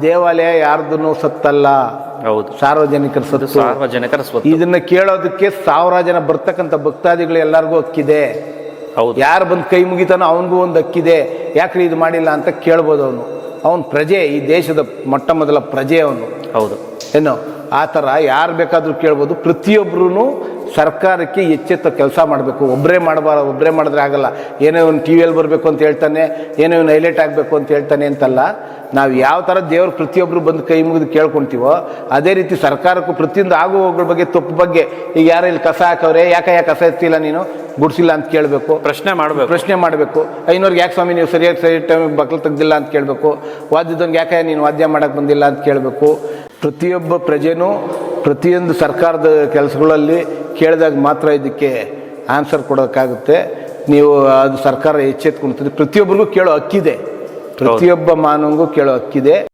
ದೇವಾಲಯ ಯಾರ್ದು ಸತ್ತಲ್ಲ, ಹೌದು, ಸಾರ್ವಜನಿಕರ ಸತ್ತು. ಸಾರ್ವಜನಿಕರ ಸ್ವತ್ತು. ಇದನ್ನ ಕೇಳೋದಕ್ಕೆ 1000 ಜನ ಬರ್ತಕ್ಕಂಥ ಭಕ್ತಾದಿಗಳು ಎಲ್ಲರಿಗೂ ಹಕ್ಕಿದೆ. ಹೌದು, ಯಾರು ಬಂದು ಕೈ ಮುಗಿತಾನೋ ಅವನಿಗೂ ಒಂದು ಹಕ್ಕಿದೆ. ಯಾಕ್ರಿ ಇದು ಮಾಡಿಲ್ಲ ಅಂತ ಕೇಳ್ಬೋದು. ಅವನು ಪ್ರಜೆ, ಈ ದೇಶದ ಮೊಟ್ಟ ಮೊದಲ ಪ್ರಜೆ ಅವನು. ಹೌದು, ಏನು ಆ ಥರ ಯಾರು ಬೇಕಾದರೂ ಕೇಳ್ಬೋದು. ಪ್ರತಿಯೊಬ್ಬರೂ ಸರ್ಕಾರಕ್ಕೆ ಎಚ್ಚೆತ್ತ ಕೆಲಸ ಮಾಡಬೇಕು. ಒಬ್ಬರೇ ಮಾಡಿದ್ರೆ ಆಗಲ್ಲ. ಏನೋ ಒಂದು ಟಿ ವಿಯಲ್ಲಿ ಬರಬೇಕು ಅಂತ ಹೇಳ್ತಾನೆ, ಏನೋ ಒಂದು ಹೈಲೈಟ್ ಆಗಬೇಕು ಅಂತ ಹೇಳ್ತಾನೆ ಅಂತಲ್ಲ. ನಾವು ಯಾವ ಥರ ದೇವ್ರು ಪ್ರತಿಯೊಬ್ಬರು ಬಂದು ಕೈ ಮುಗಿದು ಕೇಳ್ಕೊಳ್ತೀವೋ ಅದೇ ರೀತಿ ಸರ್ಕಾರಕ್ಕೂ ಪ್ರತಿಯೊಂದು ಆಗುವಗಳ ಬಗ್ಗೆ, ತಪ್ಪು ಬಗ್ಗೆ, ಈಗ ಯಾರು ಇಲ್ಲಿ ಕಸ ಹಾಕವ್ರೆ, ಯಾಕೆ ಕಸ ಎತ್ತಿಲ್ಲ ನೀನು, ಗುಡಿಸಿಲ್ಲ ಅಂತ ಕೇಳಬೇಕು. ಪ್ರಶ್ನೆ ಮಾಡಬೇಕು. ಐನೋರ್ಗೆ ಯಾಕೆ ಸ್ವಾಮಿ ನೀವು ಸರಿ ಟೈಮಿಗೆ ಬಕ್ಲು ತೆಗ್ದಿಲ್ಲ ಅಂತ ಕೇಳಬೇಕು. ವಾದ್ಯದವ್ನಿಗೆ ಯಾಕೆ ನೀನು ವಾದ್ಯ ಮಾಡೋಕ್ಕೆ ಬಂದಿಲ್ಲ ಅಂತ ಕೇಳಬೇಕು. ಪ್ರತಿಯೊಬ್ಬ ಪ್ರಜೆನೂ ಪ್ರತಿಯೊಂದು ಸರ್ಕಾರದ ಕೆಲಸಗಳಲ್ಲಿ ಕೇಳಿದಾಗ ಮಾತ್ರ ಇದಕ್ಕೆ ಆನ್ಸರ್ ಕೊಡೋಕ್ಕಾಗುತ್ತೆ. ನೀವು ಅದು ಸರ್ಕಾರ ಎಚ್ಚೆತ್ಕೊಳ್ತದೆ. ಪ್ರತಿಯೊಬ್ಬರಿಗೂ ಕೇಳೋ ಹಕ್ಕಿದೆ, ಪ್ರತಿಯೊಬ್ಬ ಮಾನವನಿಗೂ ಕೇಳೋ ಹಕ್ಕಿದೆ.